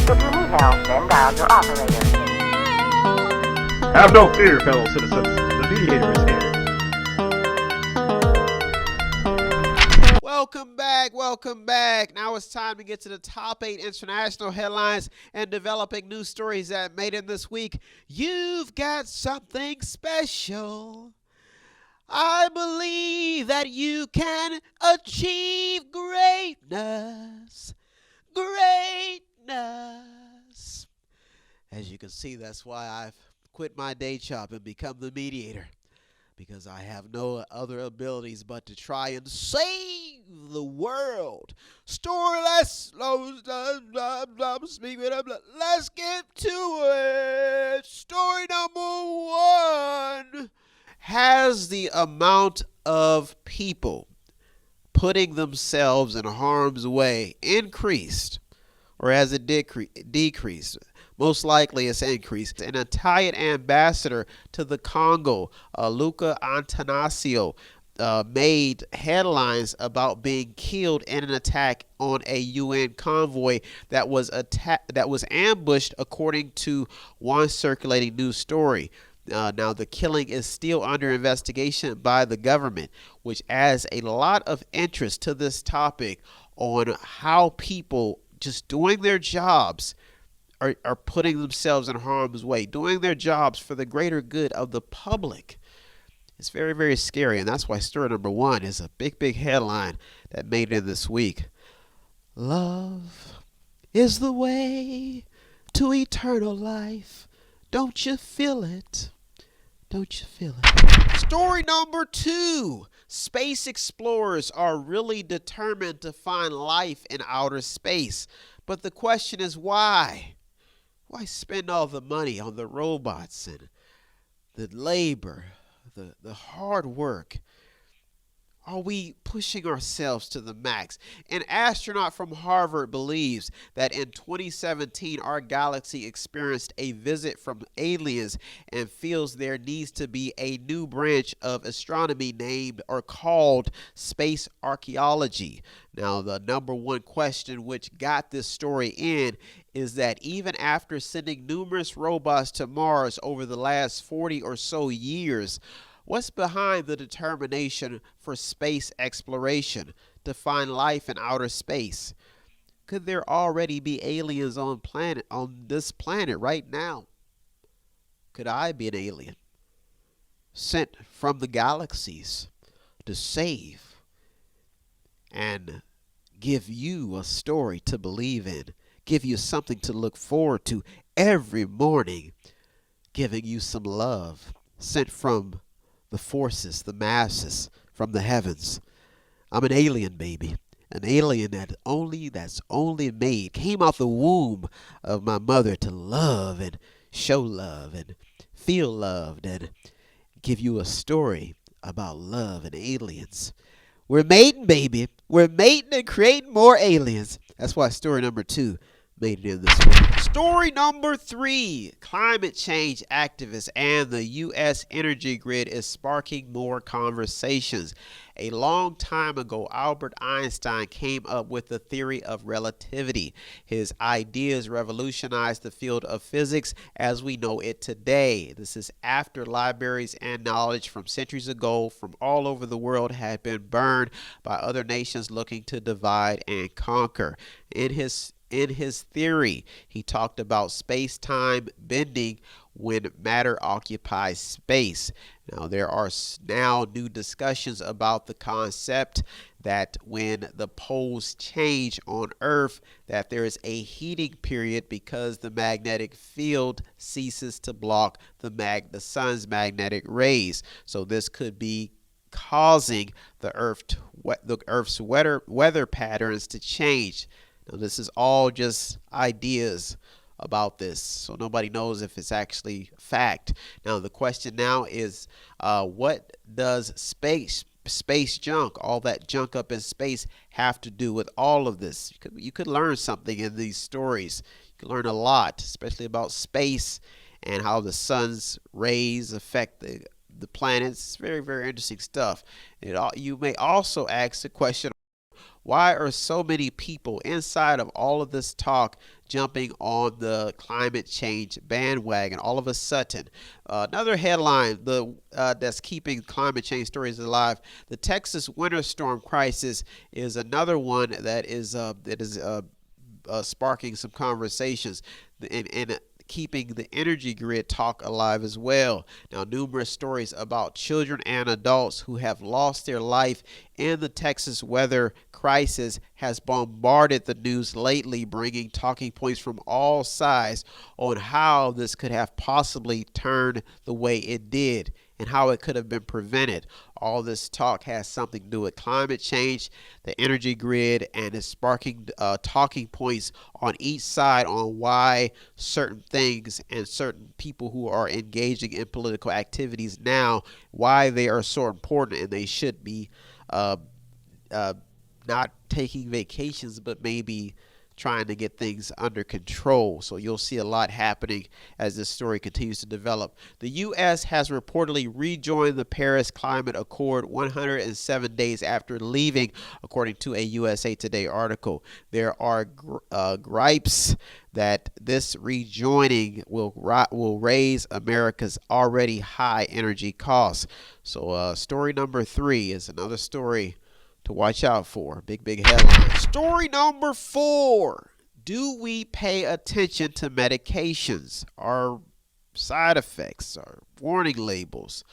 If you need help, then dial your operator. Have no fear, fellow citizens. The mediator is here. Welcome back. Now it's time to get to the top 8 international headlines and developing news stories that made it this week. You've got something special. I believe that you can achieve greatness. Greatness. As you can see, that's why I've quit my day job and become the mediator. Because I have no other abilities but to try and save the world. Let's get to it. Story number 1. Has the amount of people putting themselves in harm's way increased, or has it decreased? Most likely it's increased. An Italian ambassador to the Congo, Luca Antanasio, made headlines about being killed in an attack on a UN convoy that was ambushed, according to one circulating news story. Now, the killing is still under investigation by the government, which adds a lot of interest to this topic on how people just doing their jobs are putting themselves in harm's way, doing their jobs for the greater good of the public. It's very, very scary, and that's why story number 1 is a big headline that made it this week. Love is the way to eternal life. Don't you feel it? Don't you feel it? Story number 2. Space explorers are really determined to find life in outer space. But the question is why? Why spend all the money on the robots and the labor, the hard work? Are we pushing ourselves to the max? An astronaut from Harvard believes that in 2017 our galaxy experienced a visit from aliens and feels there needs to be a new branch of astronomy named or called space archaeology. Now, the number 1 question which got this story in is that even after sending numerous robots to Mars over the last 40 or so years, what's behind the determination for space exploration to find life in outer space? Could there already be aliens on this planet right now? Could I be an alien sent from the galaxies to save and give you a story to believe in, give you something to look forward to every morning, giving you some love sent from the forces, the masses, from the heavens? I'm an alien, baby. An alien that's only made, came out the womb of my mother to love and show love and feel loved and give you a story about love and aliens. We're mating, baby. We're mating and creating more aliens. That's why story number 2 made it in this week. Story number 3. Climate change activists and the U.S. energy grid is sparking more conversations. A long time ago, Albert Einstein came up with the theory of relativity. His ideas revolutionized the field of physics as we know it today. This is after libraries and knowledge from centuries ago from all over the world had been burned by other nations looking to divide and conquer. In his theory, he talked about space-time bending when matter occupies space. Now, there are now new discussions about the concept that when the poles change on Earth, that there is a heating period because the magnetic field ceases to block the sun's magnetic rays. So this could be causing the Earth's weather patterns to change. Now, this is all just ideas about this, so nobody knows if it's actually fact. Now, the question now is, what does space junk, all that junk up in space, have to do with all of this? You could learn something in these stories. You could learn a lot, especially about space and how the sun's rays affect the planets. It's very, very interesting stuff. You may also ask the question, Why are so many people inside of all of this talk jumping on the climate change bandwagon all of a sudden? Another headline that's keeping climate change stories alive: the Texas winter storm crisis is another one that is sparking some conversations and keeping the energy grid talk alive as well. Now, numerous stories about children and adults who have lost their life in the Texas weather crisis has bombarded the news lately, bringing talking points from all sides on how this could have possibly turned the way it did and how it could have been prevented. All this talk has something to do with climate change, the energy grid, and is sparking talking points on each side on why certain things and certain people who are engaging in political activities now, why they are so important, and they should be not taking vacations, but maybe trying to get things under control. So you'll see a lot happening as this story continues to develop. The U.S. has reportedly rejoined the Paris Climate Accord 107 days after leaving, according to a USA Today article. There are gripes that this rejoining will raise America's already high energy costs. So story number 3 is another story to watch out for. Big headline. Story number 4. Do we pay attention to medications, our side effects, our warning labels?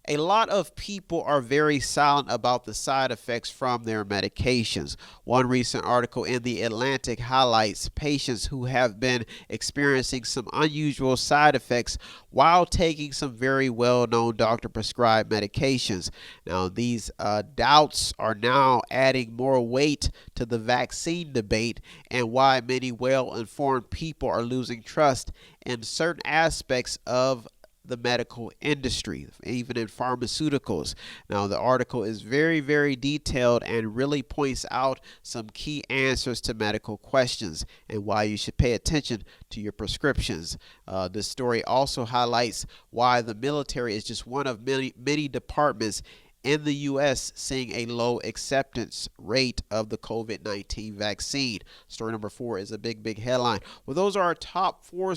A lot of people are very silent about the side effects from their medications. One recent article in The Atlantic highlights patients who have been experiencing some unusual side effects while taking some very well-known doctor-prescribed medications. Now, these doubts are now adding more weight to the vaccine debate and why many well-informed people are losing trust in certain aspects of the medical industry, even in pharmaceuticals. Now, the article is very detailed and really points out some key answers to medical questions and why you should pay attention to your prescriptions. This story also highlights why the military is just one of many departments in the U.S. seeing a low acceptance rate of the COVID-19 vaccine. Story number 4 is a big headline. Well, those are our top 4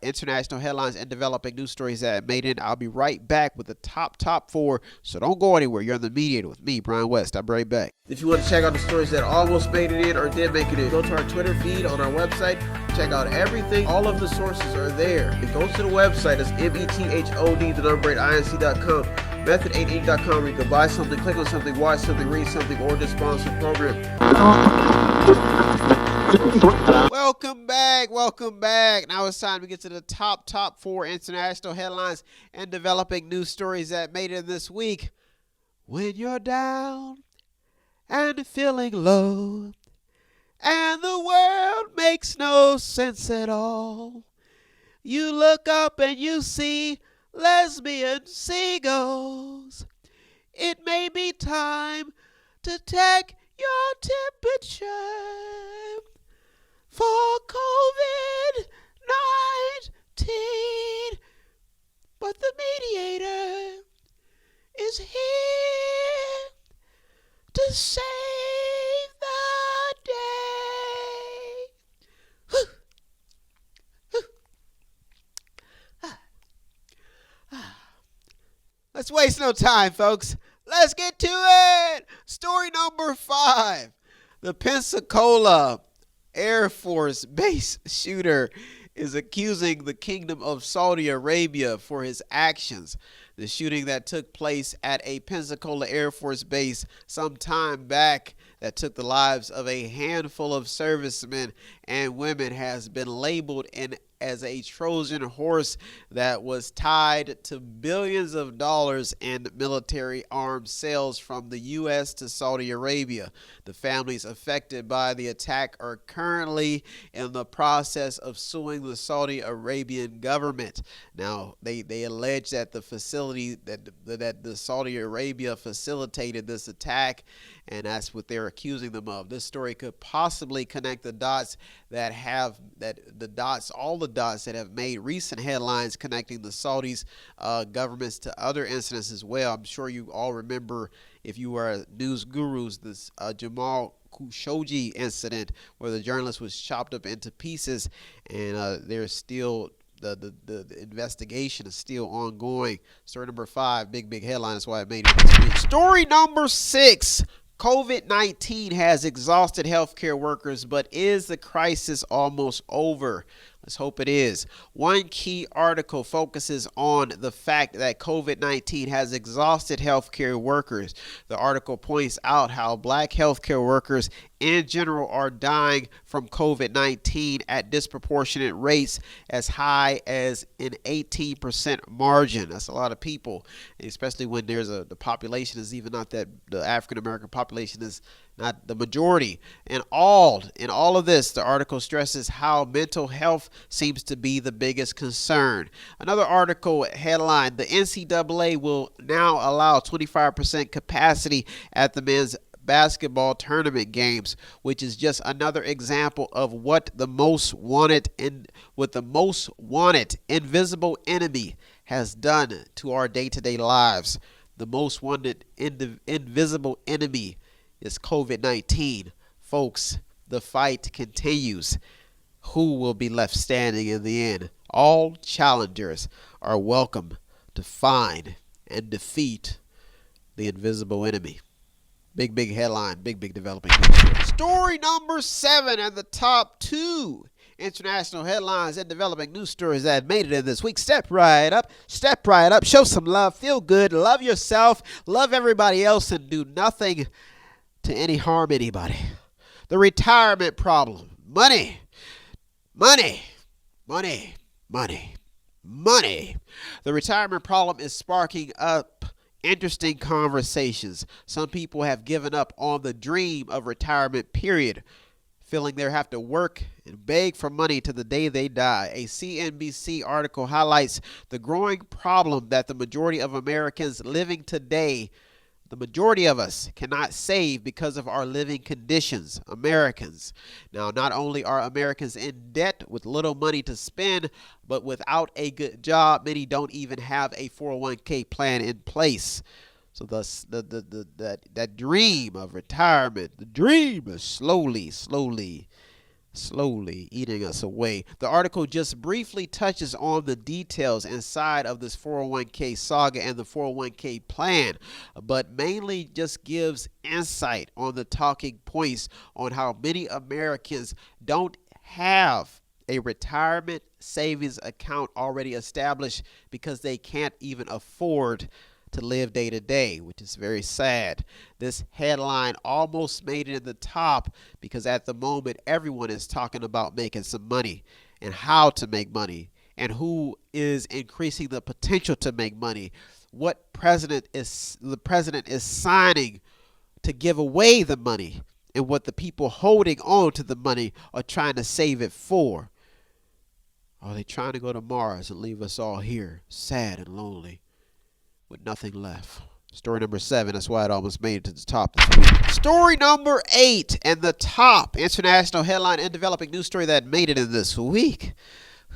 international headlines and developing news stories that made it. I'll be right back with the top 4, so don't go anywhere. You're on The Mediator with me, Brian West. I'll be right back. If you want to check out the stories that almost made it in or did make it in, go to our Twitter feed on our website. Check out everything. All of the sources are there. And go to the website. It's method8inc.com. Method8inc.com, where you can buy something, click on something, watch something, read something, or just sponsor a program. Welcome back. Now it's time to get to the top 4 international headlines and developing news stories that made it this week. When you're down and feeling low and the world makes no sense at all, you look up and you see lesbian seagulls. It may be time to take your temperature for COVID-19, but the Mediator is here to save the day. Let's waste no time, folks. Let's get to it. Story number 5. The Pensacola Air Force Base shooter is accusing the Kingdom of Saudi Arabia for his actions. The shooting that took place at a Pensacola Air Force Base some time back that took the lives of a handful of servicemen and women has been labeled as a Trojan Horse that was tied to billions of dollars in military arms sales from the U.S. to Saudi Arabia. The families affected by the attack are currently in the process of suing the Saudi Arabian government. Now, they allege that the facility that the Saudi Arabia facilitated this attack, and that's what they're accusing them of. This story could possibly connect the dots that have all the dots that have made recent headlines connecting the Saudis governments to other incidents as well. I'm sure you all remember, if you are news gurus, this Jamal Khashoggi incident where the journalist was chopped up into pieces, and there's still the investigation is still ongoing. Story number 5, big headline. That's why I made it this week. Story number 6. COVID-19 has exhausted healthcare workers, but is the crisis almost over? Let's hope it is. One key article focuses on the fact that COVID-19 has exhausted healthcare workers. The article points out how black healthcare workers in general are dying from COVID-19 at disproportionate rates as high as an 18% margin. That's a lot of people, especially when the population is even not that, the African American population is not the majority. And all of this, the article stresses how mental health seems to be the biggest concern. Another article headline: the NCAA will now allow 25% capacity at the men's basketball tournament games, which is just another example of what the most wanted invisible enemy has done to our day-to-day lives. The most wanted invisible enemy is COVID-19. Folks, the fight continues. Who will be left standing in the end? All challengers are welcome to find and defeat the invisible enemy. Big headline, big developing news. Story number 7 and the top 2 international headlines and developing news stories that made it in this week. Step right up, show some love, feel good, love yourself, love everybody else, and do nothing to harm anybody. The retirement problem. Money. The retirement problem is sparking up interesting conversations. Some people have given up on the dream of retirement, period, feeling they have to work and beg for money to the day they die. A CNBC article highlights the growing problem that the majority of Americans living today, the majority of us, cannot save because of our living conditions. Americans. Now, not only are Americans in debt with little money to spend, but without a good job, many don't even have a 401k plan in place. So thus, that dream of retirement, the dream is slowly eating us away. The article just briefly touches on the details inside of this 401k saga and the 401k plan, but mainly just gives insight on the talking points on how many Americans don't have a retirement savings account already established because they can't even afford to live day to day, which is very sad. This headline almost made it in the top because at the moment everyone is talking about making some money and how to make money and who is increasing the potential to make money. What the president is signing to give away the money, and what the people holding on to the money are trying to save it for. Are they trying to go to Mars and leave us all here, sad and lonely, with nothing left? Story number 7. That's why it almost made it to the top this week. Story number 8 and the top international headline and developing news story that made it in this week.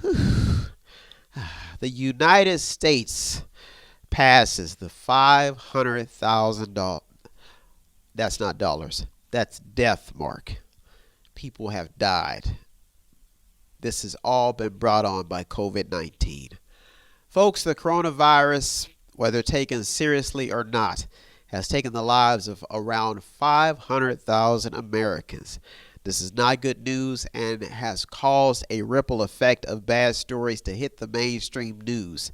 The United States passes the $500,000. That's not dollars. That's death mark. People have died. This has all been brought on by COVID-19. Folks, the coronavirus, whether taken seriously or not, has taken the lives of around 500,000 Americans. This is not good news and has caused a ripple effect of bad stories to hit the mainstream news.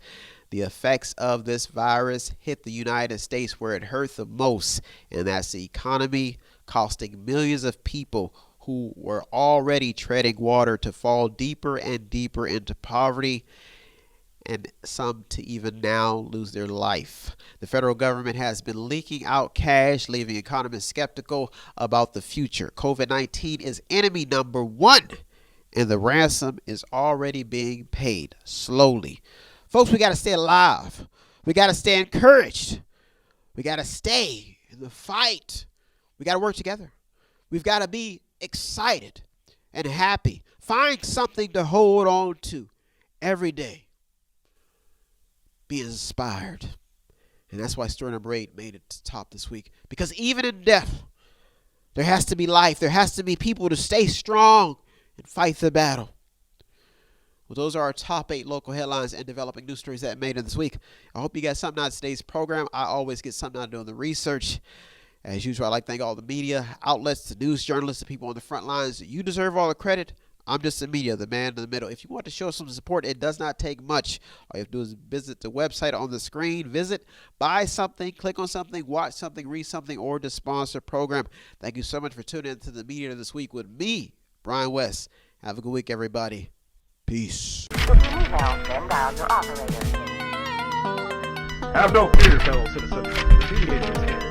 The effects of this virus hit the United States where it hurt the most, and that's the economy, costing millions of people who were already treading water to fall deeper and deeper into poverty, and some to even now lose their life. The federal government has been leaking out cash, leaving economists skeptical about the future. COVID-19 is enemy number 1, and the ransom is already being paid slowly. Folks, we got to stay alive. We got to stay encouraged. We got to stay in the fight. We got to work together. We've got to be excited and happy Find something to hold on to every day. Be inspired. And that's why story number 8 made it to the top this week. Because even in death, there has to be life. There has to be people to stay strong and fight the battle. Well, those are our top 8 local headlines and developing news stories that made it this week. I hope you got something out of today's program. I always get something out of doing the research. As usual, I'd like to thank all the media outlets, the news journalists, the people on the front lines. You deserve all the credit. I'm just the media, the man in the middle. If you want to show some support, it does not take much. All you have to do is visit the website on the screen. Visit, buy something, click on something, watch something, read something, or to sponsor a program. Thank you so much for tuning into the media this week with me, Brian West. Have a good week, everybody. Peace. If you need help, then dial your operator. Have no fear, fellow citizens. The mediator is here.